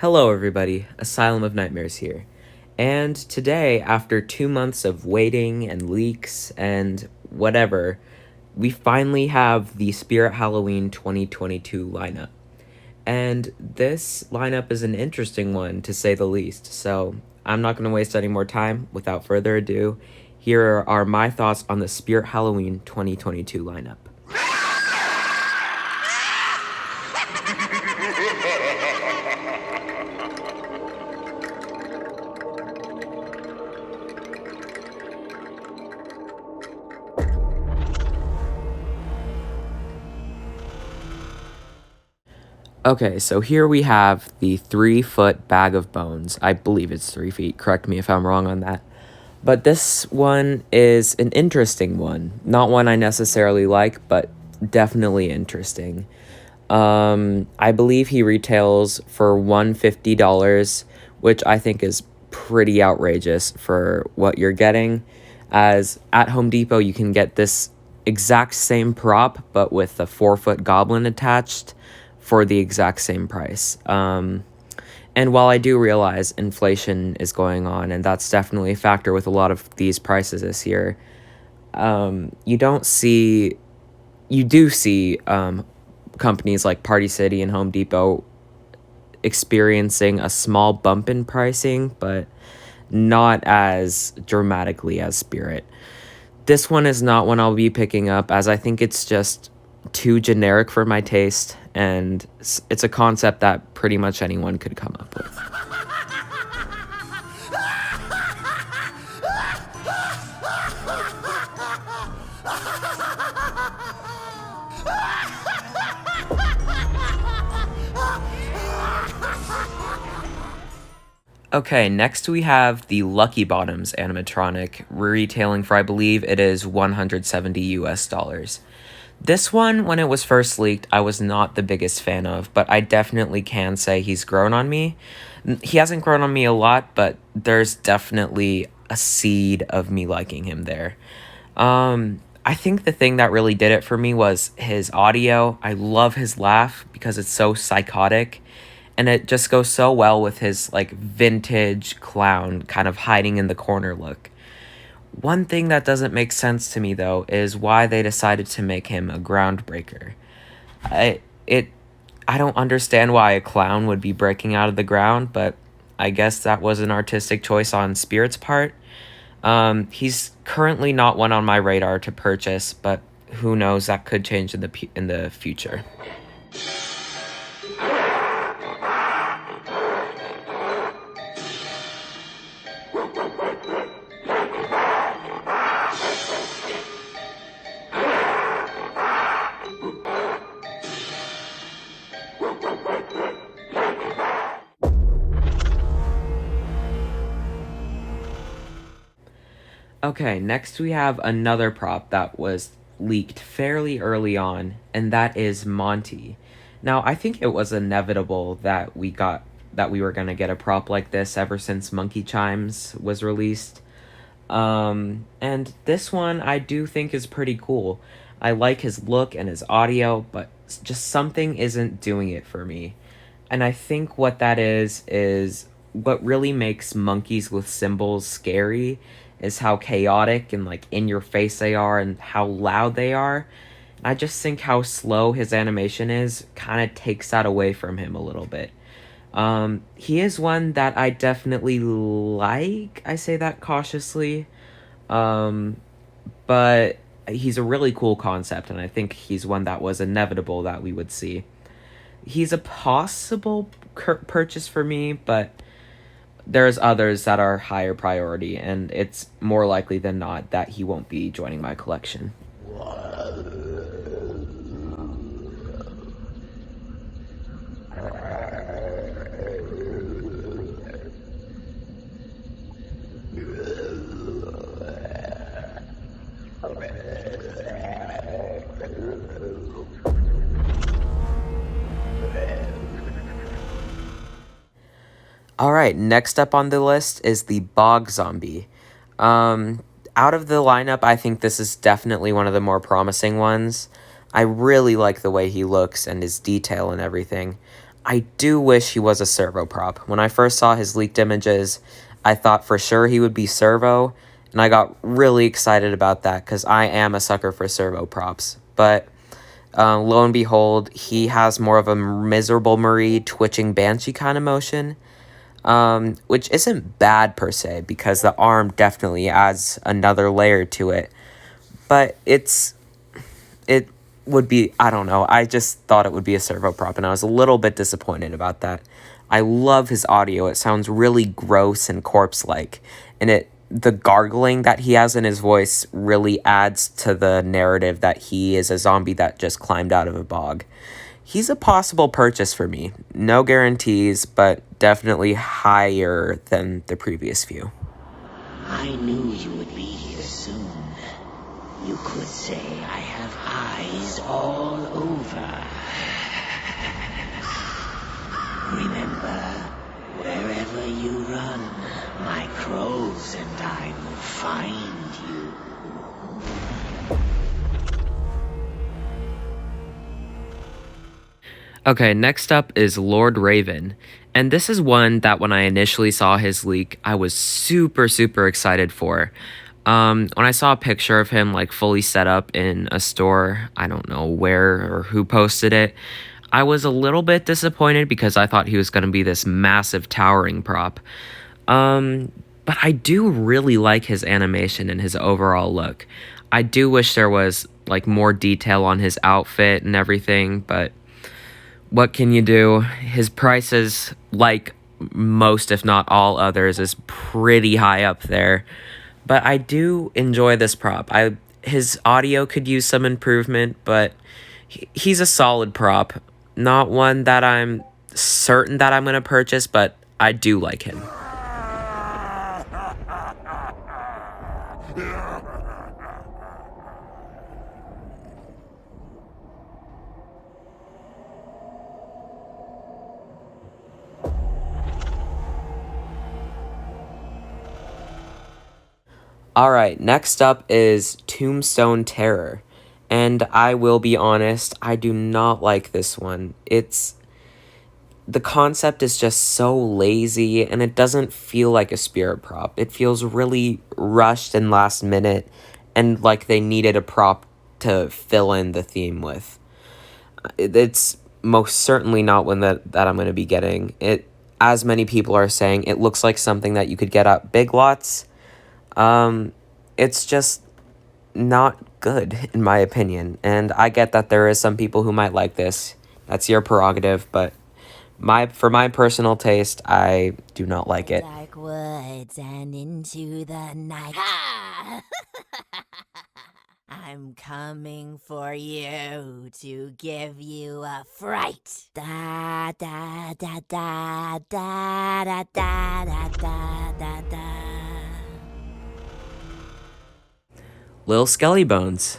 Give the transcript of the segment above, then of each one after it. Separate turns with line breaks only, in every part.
Hello everybody, Asylum of Nightmares here. And today, after 2 months of waiting and leaks and whatever, we finally have the Spirit Halloween 2022 lineup. And this lineup is an interesting one, to say the least, so I'm not going to waste any more time. Without further ado, here are my thoughts on the Spirit Halloween 2022 lineup. Okay, so here we have the 3-foot bag of bones. I believe it's 3 feet. Correct me if I'm wrong on that. But this one is an interesting one. Not one I necessarily like, but definitely interesting. I believe he retails for $150, which I think is pretty outrageous for what you're getting. As at Home Depot, you can get this exact same prop, but with a 4-foot goblin attached for the exact same price. And while I do realize inflation is going on, and that's definitely a factor with a lot of these prices this year, you do see companies like Party City and Home Depot experiencing a small bump in pricing, but not as dramatically as Spirit. This one is not one I'll be picking up, as I think it's just too generic for my taste, and it's a concept that pretty much anyone could come up with. Okay, next we have the Lucky Bottoms animatronic, retailing for I believe it is $170 US. This one, when it was first leaked, I was not the biggest fan of, but I definitely can say he's grown on me. He hasn't grown on me a lot, but there's definitely a seed of me liking him there. I think the thing that really did it for me was his audio. I love his laugh because it's so psychotic, and it just goes so well with his like vintage clown kind of hiding in the corner look. One thing that doesn't make sense to me though is why they decided to make him a groundbreaker. I it I don't understand why a clown would be breaking out of the ground, but I guess that was an artistic choice on Spirit's part. He's currently not one on my radar to purchase, but who knows, that could change in the future. Okay, next we have another prop that was leaked fairly early on, and that is Monty. Now, I think it was inevitable that we were gonna get a prop like this ever since Monkey Chimes was released. And this one I do think is pretty cool. I like his look and his audio, but just something isn't doing it for me. And I think what that is what really makes monkeys with symbols scary is how chaotic and like in your face they are and how loud they are. And I just think how slow his animation is kind of takes that away from him a little bit. He is one that I definitely like. I say that cautiously. But he's a really cool concept, and I think he's one that was inevitable that we would see. He's a possible purchase for me, but there's others that are higher priority, and it's more likely than not that he won't be joining my collection. Alright, next up on the list is the Bog Zombie. Out of the lineup, I think this is definitely one of the more promising ones. I really like the way he looks and his detail and everything. I do wish he was a Servo prop. When I first saw his leaked images, I thought for sure he would be Servo, and I got really excited about that because I am a sucker for Servo props. But lo and behold, he has more of a miserable Marie twitching banshee kind of motion, which isn't bad per se because the arm definitely adds another layer to it. But it would be, I don't know, I just thought it would be a Servo prop, and I was a little bit disappointed about that. I love his audio. It sounds really gross and corpse-like, and the gargling that he has in his voice really adds to the narrative that he is a zombie that just climbed out of a bog. He's a possible purchase for me. No guarantees, but definitely higher than the previous few.
I knew you would be here soon. You could say I have eyes all over. Remember, wherever you run, my crows and I will find you.
Okay, next up is Lord Raven. And this is one that when I initially saw his leak, I was super, super excited for. When I saw a picture of him like fully set up in a store, I don't know where or who posted it, I was a little bit disappointed because I thought he was going to be this massive towering prop. But I do really like his animation and his overall look. I do wish there was like more detail on his outfit and everything, but what can you do? His prices, like most if not all others, is pretty high up there. But I do enjoy this prop. His audio could use some improvement, but he's a solid prop. Not one that I'm certain that I'm going to purchase, but I do like him. Alright, next up is Tombstone Terror. And I will be honest, I do not like this one. The concept is just so lazy, and it doesn't feel like a spirit prop. It feels really rushed and last minute, and like they needed a prop to fill in the theme with. It's most certainly not one that I'm going to be getting. As many people are saying, it looks like something that you could get at Big Lots. It's just not good, in my opinion. And I get that there is some people who might like this. That's your prerogative, but for my personal taste, I do not like it.
Dark woods and into the night. Ha! I'm coming for you to give you a fright. Da da da da da da da da da da da.
Lil Skelly Bones.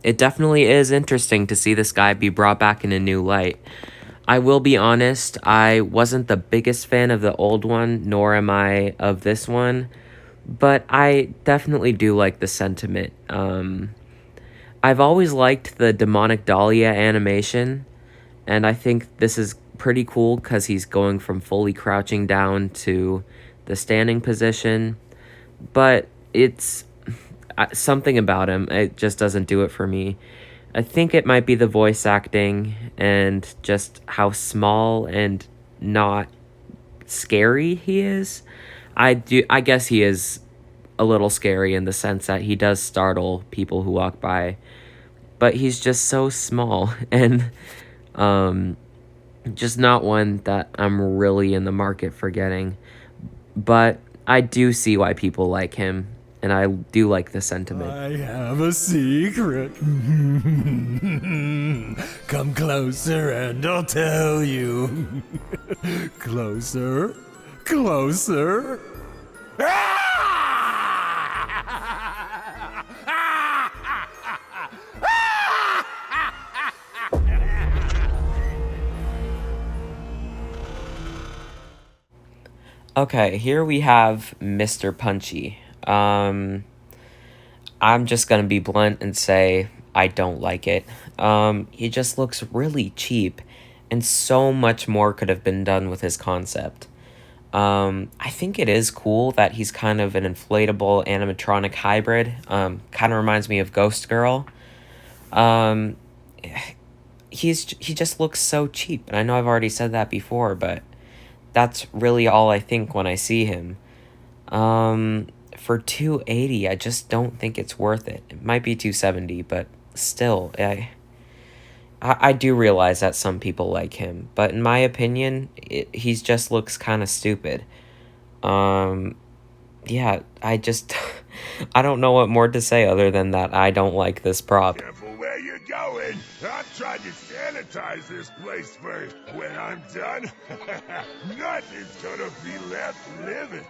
It definitely is interesting to see this guy be brought back in a new light. I will be honest, I wasn't the biggest fan of the old one, nor am I of this one, but I definitely do like the sentiment. I've always liked the demonic Dahlia animation, and I think this is pretty cool because he's going from fully crouching down to the standing position, but it's something about him, it just doesn't do it for me. I think it might be the voice acting and just how small and not scary he is. I guess he is a little scary in the sense that he does startle people who walk by, but he's just so small and just not one that I'm really in the market for getting. But I do see why people like him, and I do like the sentiment.
I have a secret. Come closer and I'll tell you. Closer, closer.
Okay, here we have Mr. Punchy. I'm just gonna be blunt and say I don't like it. He just looks really cheap, and so much more could have been done with his concept. I think it is cool that he's kind of an inflatable animatronic hybrid. Kind of reminds me of Ghost Girl. Um, he just looks so cheap, and I know I've already said that before, but that's really all I think when I see him. For 280, I just don't think it's worth it. It might be 270, but still, I do realize that some people like him, but in my opinion, he just looks kind of stupid. Yeah, I just, I don't know what more to say other than that I don't like this prop.
Careful where you're going. I'm trying to sanitize this place first. When I'm done, nothing's gonna be left living.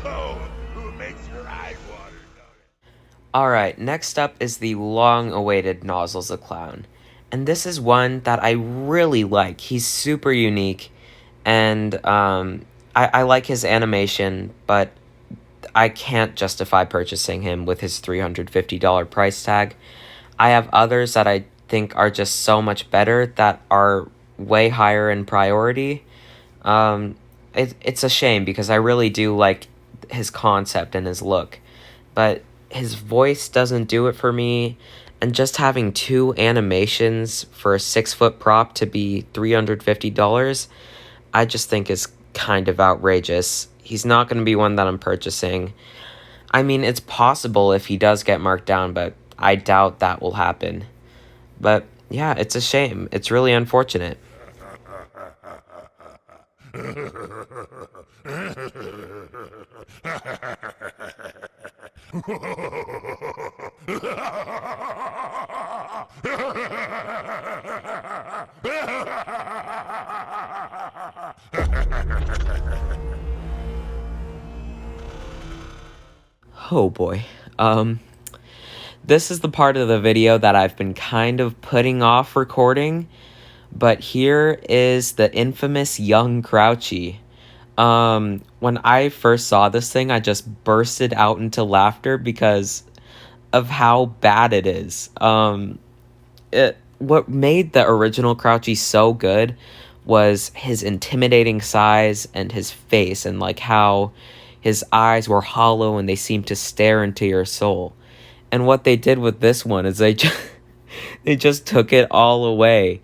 Oh, it makes your eyes water.
Alright, next up is the long-awaited Nozzles of Clown. And this is one that I really like. He's super unique, and I like his animation, but I can't justify purchasing him with his $350 price tag. I have others that I think are just so much better that are way higher in priority. It's a shame because I really do like his concept and his look, but his voice doesn't do it for me, and just having 2 animations for a 6-foot prop to be $350, I just think is kind of outrageous. He's not going to be one that I'm purchasing. I mean, it's possible if he does get marked down, but I doubt that will happen. But yeah, it's a shame. It's really unfortunate. Oh boy. This is the part of the video that I've been kind of putting off recording, but here is the infamous young Grouchy. When I first saw this thing, I just bursted out into laughter because of how bad it is. What made the original Grouchy so good was his intimidating size and his face, and like how his eyes were hollow and they seemed to stare into your soul. And what they did with this one is they just took it all away,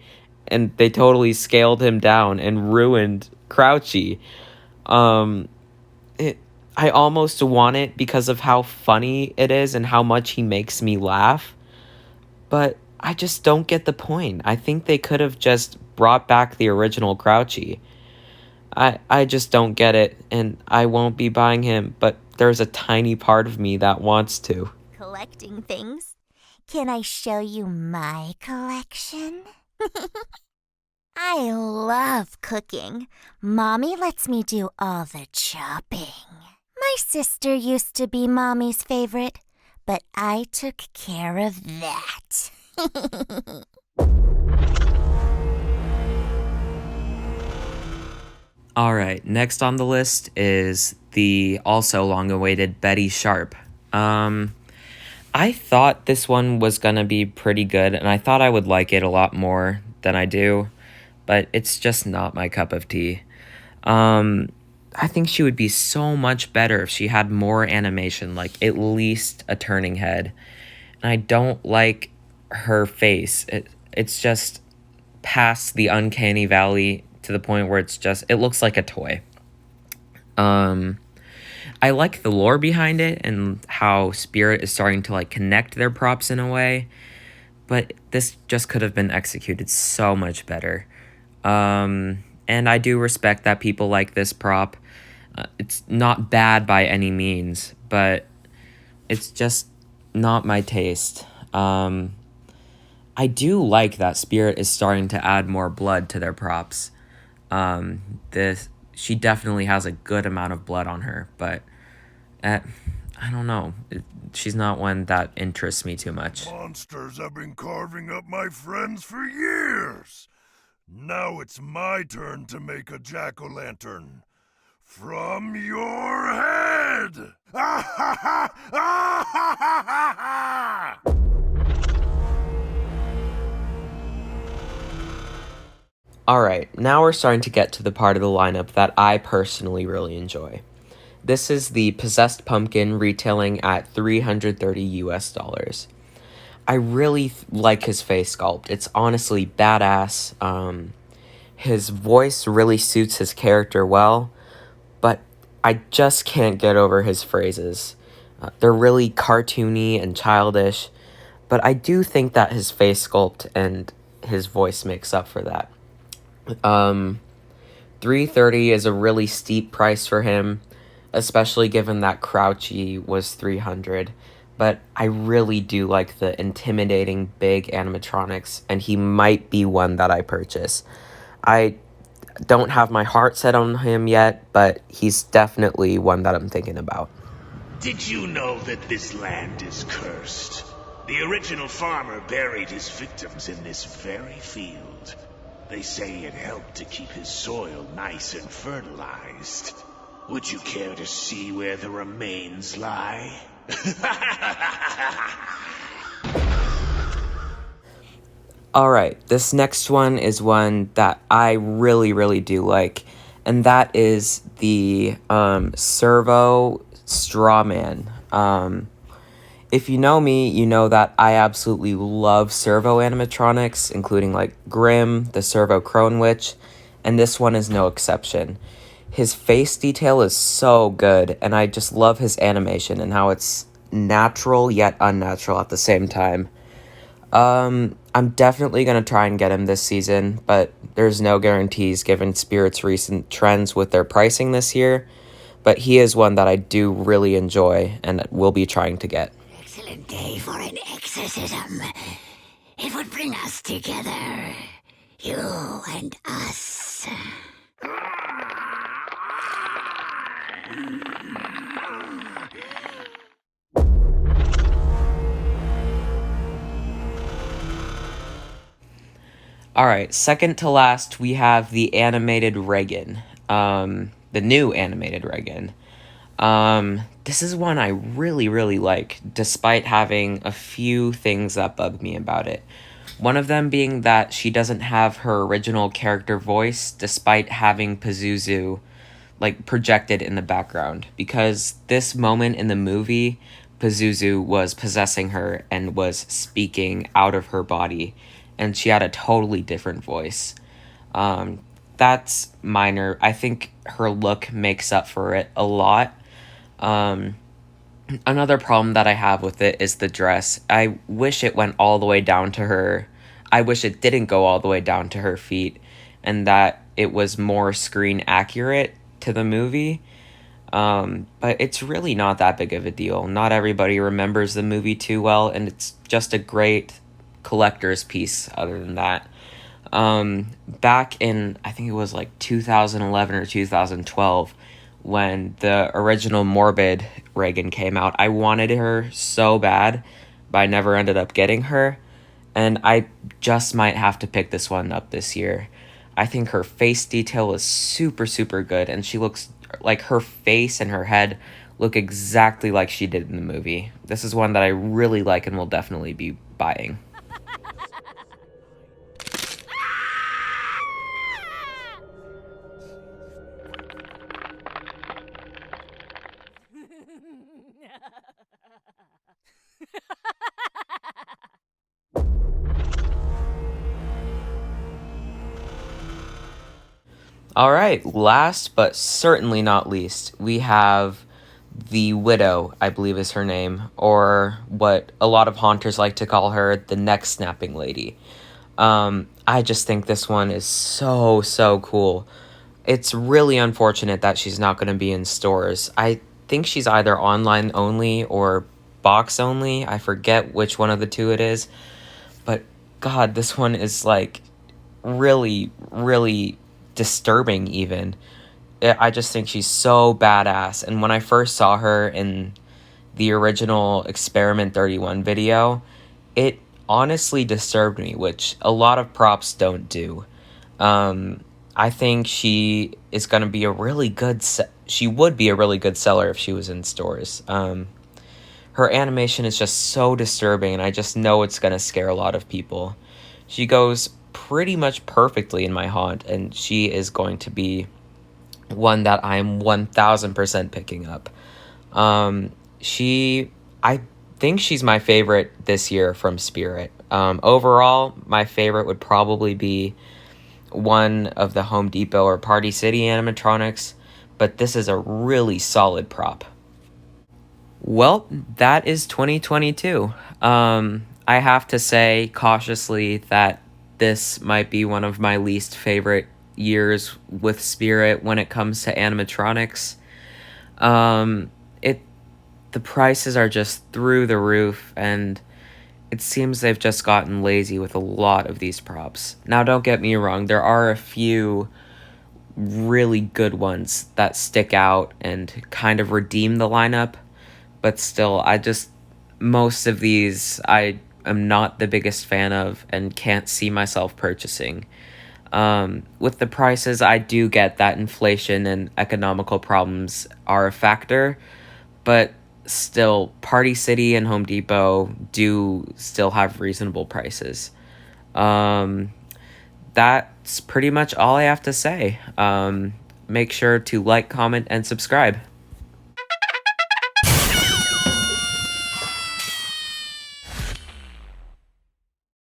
and they totally scaled him down and ruined Grouchy. I almost want it because of how funny it is and how much he makes me laugh, but I just don't get the point. I think they could have just brought back the original Grouchy. I just don't get it, and I won't be buying him, but there's a tiny part of me that wants to.
Collecting things? Can I show you my collection? I love cooking. Mommy lets me do all the chopping. My sister used to be Mommy's favorite, but I took care of that.
Alright, next on the list is the also long-awaited Betty Sharp. I thought this one was gonna be pretty good, and I thought I would like it a lot more than I do, but it's just not my cup of tea. I think she would be so much better if she had more animation, like at least a turning head. And I don't like her face. It's just past the uncanny valley to the point where it looks like a toy. I like the lore behind it and how Spirit is starting to like connect their props in a way, but this just could have been executed so much better. And I do respect that people like this prop. It's not bad by any means, but it's just not my taste. I do like that Spirit is starting to add more blood to their props. She definitely has a good amount of blood on her, but I don't know. She's not one that interests me too much.
Monsters have been carving up my friends for years. Now it's my turn to make a jack-o'-lantern. From your head!
Alright, now we're starting to get to the part of the lineup that I personally really enjoy. This is the Possessed Pumpkin retailing at $330 US. I really like his face sculpt. It's honestly badass. His voice really suits his character well, but I just can't get over his phrases. They're really cartoony and childish, but I do think that his face sculpt and his voice makes up for that. $330 is a really steep price for him, especially given that Grouchy was $300. But I really do like the intimidating big animatronics, and he might be one that I purchase. I don't have my heart set on him yet, but he's definitely one that I'm thinking about.
Did you know that this land is cursed? The original farmer buried his victims in this very field. They say it helped to keep his soil nice and fertilized. Would you care to see where the remains lie?
Alright, this next one is one that I really do like, and that is the Servo Straw Man. If you know me, you know that I absolutely love servo animatronics, including like Grimm, the Servo Crone Witch, and this one is no exception. His face detail is so good, and I just love his animation and how it's natural yet unnatural at the same time. I'm definitely going to try and get him this season, but there's no guarantees given Spirit's recent trends with their pricing this year, but he is one that I do really enjoy and will be trying to get.
Excellent day for an exorcism. It would bring us together. You and us.
Alright, second to last, we have the animated Reagan. The new animated Reagan. This is one I really like, despite having a few things that bug me about it. One of them being that she doesn't have her original character voice, despite having Pazuzu, like, projected in the background. Because this moment in the movie, Pazuzu was possessing her and was speaking out of her body, and she had a totally different voice. That's minor. I think her look makes up for it a lot. Another problem that I have with it is the dress. I wish it went all the way down to her. I wish it didn't go all the way down to her feet, and that it was more screen accurate to the movie. But it's really not that big of a deal. Not everybody remembers the movie too well, and it's just a great collector's piece other than that. Back in, I think it was like 2011 or 2012, when the original Morbid Reagan came out, I wanted her so bad, but I never ended up getting her, and I just might have to pick this one up this year. I think her face detail is super good, and she looks like her face and her head look exactly like she did in the movie. This is one that I really like and will definitely be buying. Alright, last but certainly not least, we have the Widow, I believe is her name, or what a lot of haunters like to call her, the neck snapping lady. I just think this one is so cool. It's really unfortunate that she's not going to be in stores. I think she's either online only or box only. I forget which one of the two it is. But God, this one is like really disturbing even. I just think she's so badass. And when I first saw her in the original Experiment 31 video, it honestly disturbed me, which a lot of props don't do. I think she is going to be a really good... she would be a really good seller if she was in stores. Her animation is just so disturbing, and I just know it's going to scare a lot of people. She goes pretty much perfectly in my haunt, and she is going to be one that I'm 1000% picking up. I think she's my favorite this year from Spirit. Overall, my favorite would probably be one of the Home Depot or Party City animatronics, but this is a really solid prop. Well, that is 2022. I have to say cautiously that this might be one of my least favorite years with Spirit when it comes to animatronics. It the prices are just through the roof, and it seems they've just gotten lazy with a lot of these props. Now, don't get me wrong, there are a few really good ones that stick out and kind of redeem the lineup, but still, most of these I am not the biggest fan of and can't see myself purchasing. With the prices, I do get that inflation and economical problems are a factor, but still, Party City and Home Depot do still have reasonable prices. That's pretty much all I have to say. Make sure to like, comment, and subscribe.